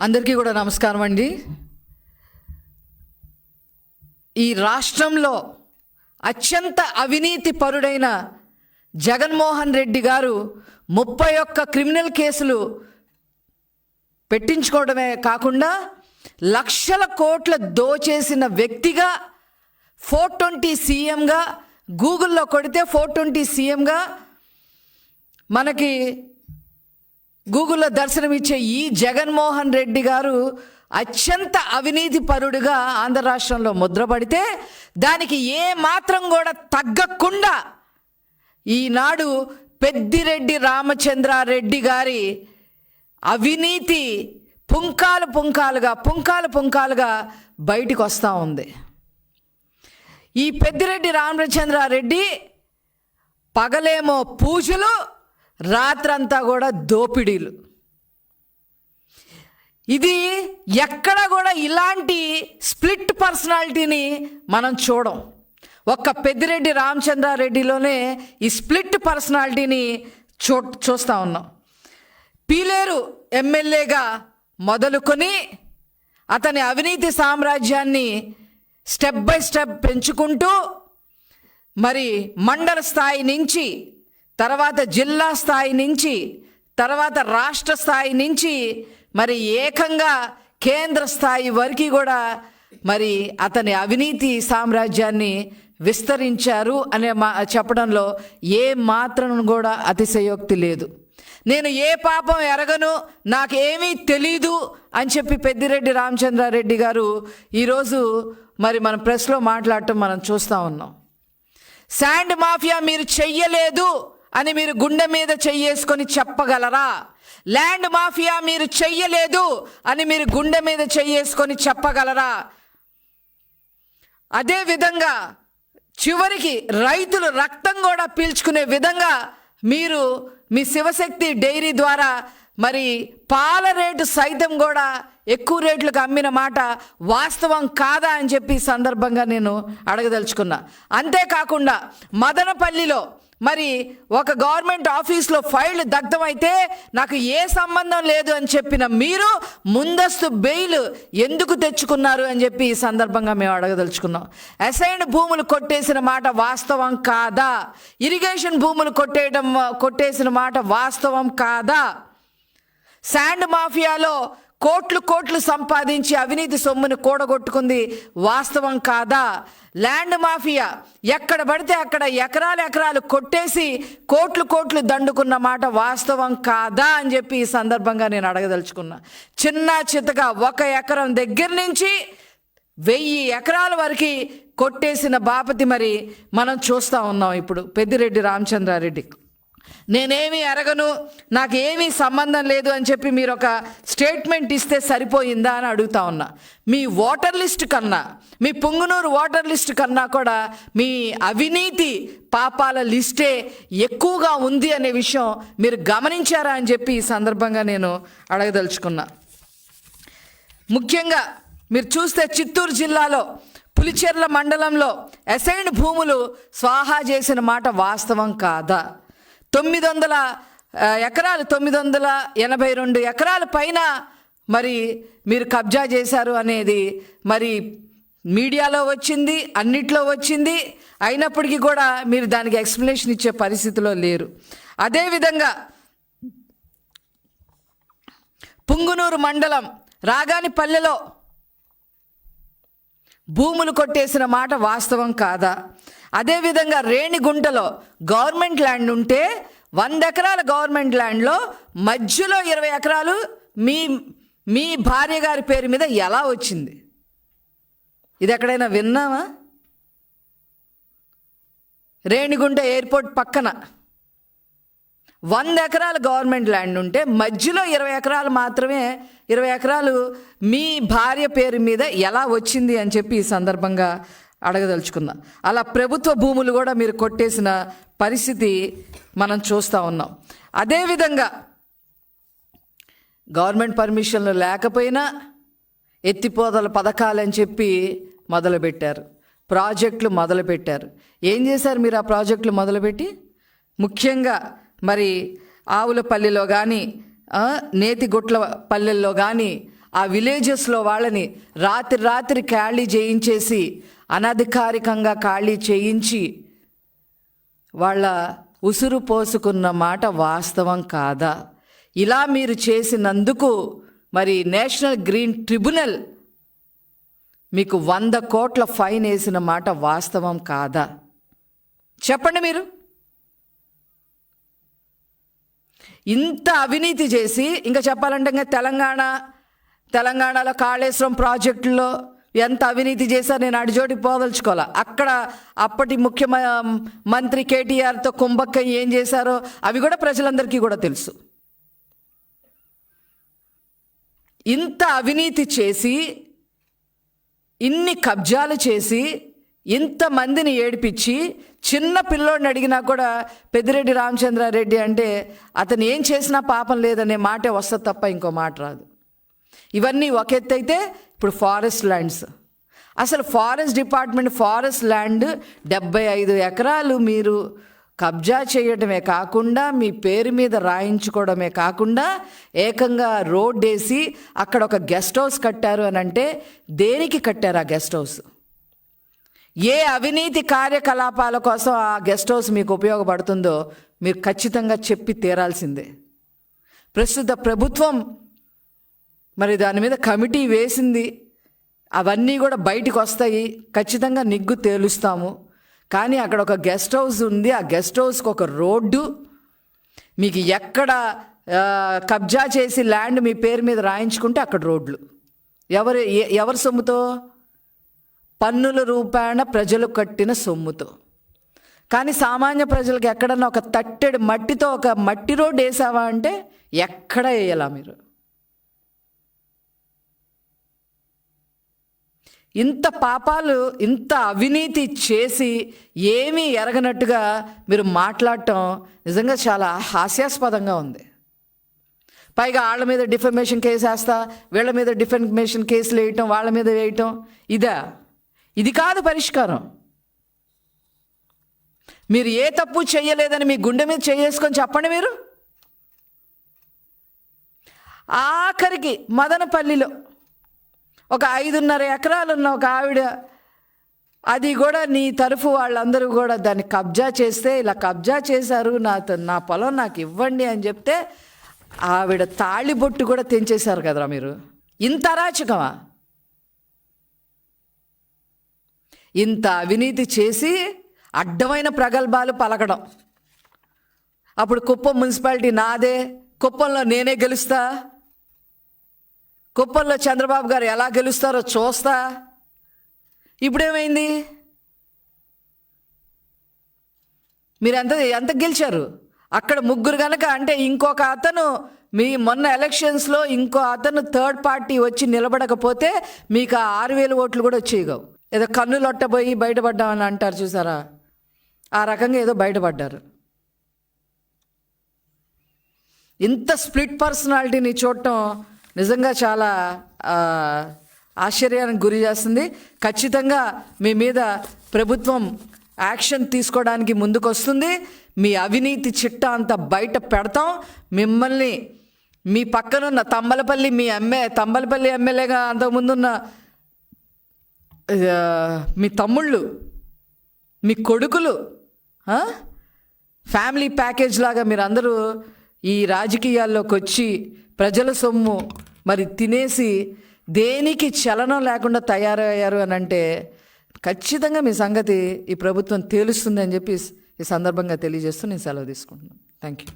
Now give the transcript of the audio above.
అందరికీ కూడా నమస్కారం అండి. ఈ రాష్ట్రంలో అత్యంత అవినీతి పరుడైన జగన్మోహన్ రెడ్డి గారు 31 క్రిమినల్ కేసులు పెట్టించుకోవడమే కాకుండా లక్షల కోట్ల దోచేసిన వ్యక్తిగా 420 సీఎంగా గూగుల్లో కొడితే 420 సీఎంగా మనకి గూగుల్లో దర్శనమిచ్చే ఈ జగన్మోహన్ రెడ్డి గారు అత్యంత అవినీతి పరుడుగా ఆంధ్ర రాష్ట్రంలో ముద్రపడితే దానికి ఏ మాత్రం కూడా తగ్గకుండా ఈనాడు పెద్దిరెడ్డి రామచంద్రారెడ్డి గారి అవినీతి పుంకాలుగా బయటికి వస్తూ ఉంది. ఈ పెద్దిరెడ్డి రామచంద్రారెడ్డి పగలేమో పూజలు, రాత్రంతా కూడా దోపిడీలు. ఇది ఎక్కడ కూడా ఇలాంటి స్ప్లిట్ పర్సనాలిటీని మనం చూడం. ఒక్క పెద్దిరెడ్డి రామచంద్రారెడ్డిలోనే ఈ స్ప్లిట్ పర్సనాలిటీని చూస్తూ ఉన్నాం. పీలేరు ఎమ్మెల్యేగా మొదలుకొని అతని అవినీతి సామ్రాజ్యాన్ని స్టెప్ బై స్టెప్ పెంచుకుంటూ మరి మండల స్థాయి నుంచి, తర్వాత జిల్లా స్థాయి నుంచి, తర్వాత రాష్ట్ర స్థాయి నుంచి మరి ఏకంగా కేంద్ర స్థాయి వరకు కూడా మరి అతని అవినీతి సామ్రాజ్యాన్ని విస్తరించారు అనే చెప్పడంలో ఏ మాత్రం కూడా అతిశయోక్తి లేదు. నేను ఏ పాపం ఎరగను, నాకేమీ తెలీదు అని చెప్పి పెద్దిరెడ్డి రామచంద్రారెడ్డి గారు ఈరోజు మరి మన ప్రెస్లో మాట్లాడటం మనం చూస్తూ ఉన్నాం. శాండ్ మాఫియా మీరు చెయ్యలేదు అని మీరు గుండె మీద చెయ్యేసుకొని చెప్పగలరా? ల్యాండ్ మాఫియా మీరు చెయ్యలేదు అని మీరు గుండె మీద చెయ్యేసుకొని చెప్పగలరా? అదే విధంగా చివరికి రైతులు రక్తం కూడా పీల్చుకునే విధంగా మీరు మీ శివశక్తి డైరీ ద్వారా మరి పాల రేటు సైతం కూడా ఎక్కువ రేట్లకు అమ్మిన మాట వాస్తవం కాదా అని చెప్పి సందర్భంగా నేను అడగదలుచుకున్నా. అంతేకాకుండా మదనపల్లిలో మరి ఒక గవర్నమెంట్ ఆఫీస్లో ఫైల్ దగ్ధమైతే నాకు ఏ సంబంధం లేదు అని చెప్పిన మీరు ముందస్తు బెయిల్ ఎందుకు తెచ్చుకున్నారు అని చెప్పి ఈ సందర్భంగా మేము అడగదలుచుకున్నాం. అసైన్డ్ భూములు కొట్టేసిన మాట వాస్తవం కాదా? ఇరిగేషన్ భూములు కొట్టేసిన మాట వాస్తవం కాదా? శాండ్ మాఫియాలో కోట్లు సంపాదించి అవినీతి సొమ్ముని కూడగొట్టుకుంది వాస్తవం కాదా? ల్యాండ్ మాఫియా ఎక్కడ పడితే అక్కడ ఎకరాలు కొట్టేసి కోట్లు దండుకున్న మాట వాస్తవం కాదా అని చెప్పి ఈ సందర్భంగా నేను అడగదలుచుకున్నా. చిన్న చితగా 1 ఎకరం దగ్గర నుంచి 1000 ఎకరాల వరకు కొట్టేసిన బాపతి మరి మనం చూస్తూ ఉన్నాం. ఇప్పుడు పెద్దిరెడ్డి రామచంద్రారెడ్డి నేనేమీ అరగను, నాకేమీ సంబంధం లేదు అని చెప్పి మీరు ఒక స్టేట్మెంట్ ఇస్తే సరిపోయిందా అని అడుగుతా ఉన్నా. మీ ఓటర్ లిస్ట్ కన్నా, మీ పుంగనూరు ఓటర్ లిస్ట్ కన్నా కూడా మీ అవినీతి పాపాల లిస్టే ఎక్కువగా ఉంది అనే విషయం మీరు గమనించారా అని చెప్పి ఈ సందర్భంగా నేను అడగదలుచుకున్నా. ముఖ్యంగా మీరు చూస్తే చిత్తూరు జిల్లాలో పులిచెర్ల మండలంలో అసైన్డ్ భూములు స్వాహా చేసిన మాట వాస్తవం కాదా? 900 ఎకరాలు 982 ఎకరాల పైన మరి మీరు కబ్జా చేశారు అనేది మరి మీడియాలో వచ్చింది, అన్నిట్లో వచ్చింది. అయినప్పటికీ కూడా మీరు దానికి ఎక్స్ప్లెనేషన్ ఇచ్చే పరిస్థితిలో లేరు. అదేవిధంగా పుంగునూరు మండలం రాగానిపల్లెలో భూములు కొట్టేసిన మాట వాస్తవం కాదా? అదేవిధంగా రేణిగుంటలో గవర్నమెంట్ ల్యాండ్ ఉంటే 100 ఎకరాల గవర్నమెంట్ ల్యాండ్లో మధ్యలో 20 ఎకరాలు మీ భార్య గారి పేరు మీద ఎలా వచ్చింది? ఇది ఎక్కడైనా విన్నామా? రేణిగుంట ఎయిర్పోర్ట్ పక్కన 100 ఎకరాల గవర్నమెంట్ ల్యాండ్ ఉంటే మధ్యలో 20 ఎకరాలు మాత్రమే, 20 ఎకరాలు మీ భార్య పేరు మీద ఎలా వచ్చింది అని చెప్పి ఈ సందర్భంగా అడగదలుచుకున్నా. అలా ప్రభుత్వ భూములు కూడా మీరు కొట్టేసిన పరిస్థితి మనం చూస్తూ ఉన్నాం. అదేవిధంగా గవర్నమెంట్ పర్మిషన్లు లేకపోయినా ఎత్తిపోతల పథకాలని చెప్పి మొదలుపెట్టారు, ప్రాజెక్టులు మొదలుపెట్టారు. ఏం చేశారు మీరు ఆ ప్రాజెక్టులు మొదలుపెట్టి? ముఖ్యంగా మరి ఆవులపల్లిలో కానీ నేతిగుట్ల పల్లెల్లో కానీ ఆ విలేజెస్లో వాళ్ళని రాత్రి ఖాళీ చేయించేసి, అనధికారికంగా ఖాళీ చేయించి వాళ్ళ ఉసురు పోసుకున్న మాట వాస్తవం కాదా? ఇలా మీరు చేసినందుకు మరి నేషనల్ గ్రీన్ ట్రిబ్యునల్ మీకు 100 కోట్ల ఫైన్ వేసిన మాట వాస్తవం కాదా? చెప్పండి మీరు. ఇంత అవినీతి చేసి, ఇంకా చెప్పాలంటే ఇంకా తెలంగాణలో కాళేశ్వరం ప్రాజెక్టులో ఎంత అవినీతి చేశారు, నేను అడిచోటికి పోదలుచుకోవాలా. అక్కడ అప్పటి ముఖ్యమంత్రి కేటీఆర్తో కుంభక్కయ్య ఏం చేశారో అవి కూడా ప్రజలందరికీ కూడా తెలుసు. ఇంత అవినీతి చేసి, ఇన్ని కబ్జాలు చేసి, ఇంతమందిని ఏడిపించి, చిన్న పిల్లోడిని అడిగినా కూడా పెద్దిరెడ్డి రామచంద్రారెడ్డి అంటే అతను ఏం చేసినా పాపం లేదనే మాటే వస్తుంది తప్ప ఇంకో మాట రాదు. ఇవన్నీ ఒక ఎత్తు అయితే, ఇప్పుడు ఫారెస్ట్ ల్యాండ్స్, అసలు ఫారెస్ట్ డిపార్ట్మెంట్ ఫారెస్ట్ ల్యాండ్ 75 ఎకరాలు మీరు కబ్జా చేయడమే కాకుండా, మీ పేరు మీద రాయించుకోవడమే కాకుండా, ఏకంగా రోడ్ వేసి అక్కడ ఒక గెస్ట్ హౌస్ కట్టారు అని అంటే దేనికి కట్టారు ఆ గెస్ట్ హౌస్? ఏ అవినీతి కార్యకలాపాల కోసం ఆ గెస్ట్ హౌస్ మీకు ఉపయోగపడుతుందో మీరు ఖచ్చితంగా చెప్పి తీరాల్సిందే. ప్రస్తుత ప్రభుత్వం మరి దాని మీద కమిటీ వేసింది, అవన్నీ కూడా బయటికి వస్తాయి, ఖచ్చితంగా నిగ్గు తేలుస్తాము. కానీ అక్కడ ఒక గెస్ట్ హౌస్ ఉంది, ఆ గెస్ట్ హౌస్కి ఒక రోడ్డు, మీకు ఎక్కడ కబ్జా చేసి ల్యాండ్ మీ పేరు మీద రాయించుకుంటే అక్కడ రోడ్లు. ఎవరి సొమ్ముతో? పన్నుల రూపాయన ప్రజలు కట్టిన సొమ్ముతో. కానీ సామాన్య ప్రజలకు ఎక్కడన్నా ఒక తట్టెడు మట్టితో ఒక మట్టి రోడ్డు వేసావా అంటే ఎక్కడ వేయాలా మీరు? ఇంత పాపాలు, ఇంత అవినీతి చేసి ఏమీ ఎరగనట్టుగా మీరు మాట్లాడటం నిజంగా చాలా హాస్యాస్పదంగా ఉంది. పైగా వాళ్ళ మీద డిఫమేషన్ కేసు వేస్తా, వీళ్ళ మీద డిఫమేషన్ కేసులు వేయటం, వాళ్ళ మీద వేయటం, ఇది కాదు పరిష్కారం. మీరు ఏ తప్పు చెయ్యలేదని మీ గుండె మీద చేసుకొని చెప్పండి మీరు. ఆఖరికి మదనపల్లిలో ఒక 5.5 ఎకరాలున్న ఒక ఆవిడ, అది కూడా నీ తరఫు వాళ్ళందరూ కూడా దాన్ని కబ్జా చేస్తే, ఇలా కబ్జా చేశారు, నా పొలం నాకు ఇవ్వండి అని చెప్తే ఆవిడ తాళిబొట్టు కూడా తెంచేశారు కదరా మీరు. ఇంత అరాచకమా? ఇంత అవినీతి చేసి అడ్డమైన ప్రగల్భాలు పలకడం. అప్పుడు కుప్పం మున్సిపాలిటీ నాదే, కుప్పంలో నేనే గెలుస్తా, కుప్పంలో చంద్రబాబు గారు ఎలా గెలుస్తారో చూస్తా. ఇప్పుడేమైంది? మీరు ఎంత గెలిచారు? అక్కడ 3 కనుక అంటే ఇంకొక అతను, మీ మొన్న ఎలక్షన్స్లో ఇంకో అతను థర్డ్ పార్టీ వచ్చి నిలబడకపోతే మీకు 6,000 ఓట్లు కూడా వచ్చేయగవు. ఏదో కన్నులొట్టబోయి బయటపడ్డామని అంటారు చూసారా, ఆ రకంగా ఏదో బయటపడ్డారు. ఇంత స్ప్లిట్ పర్సనాలిటీని చూడటం నిజంగా చాలా ఆశ్చర్యానికి గురి చేస్తుంది. ఖచ్చితంగా మీ మీద ప్రభుత్వం యాక్షన్ తీసుకోవడానికి ముందుకు వస్తుంది. మీ అవినీతి చిట్టా అంతా బయట పెడతాం. మిమ్మల్ని మీ పక్కనున్న తంబలపల్లి ఎమ్మెల్యేగా అంతకుముందున్న మీ తమ్ముళ్ళు, మీ కొడుకులు, ఫ్యామిలీ ప్యాకేజ్ లాగా మీరందరూ ఈ రాజకీయాల్లోకి వచ్చి ప్రజల సొమ్ము మరి తినేసి దేనికి చలనం లేకుండా తయారయ్యారు అని అంటే ఖచ్చితంగా మీ సంగతి ఈ ప్రభుత్వం తేలుస్తుంది అని చెప్పి ఈ సందర్భంగా తెలియజేస్తూ నేను సెలవు తీసుకుంటున్నాను. Thank you.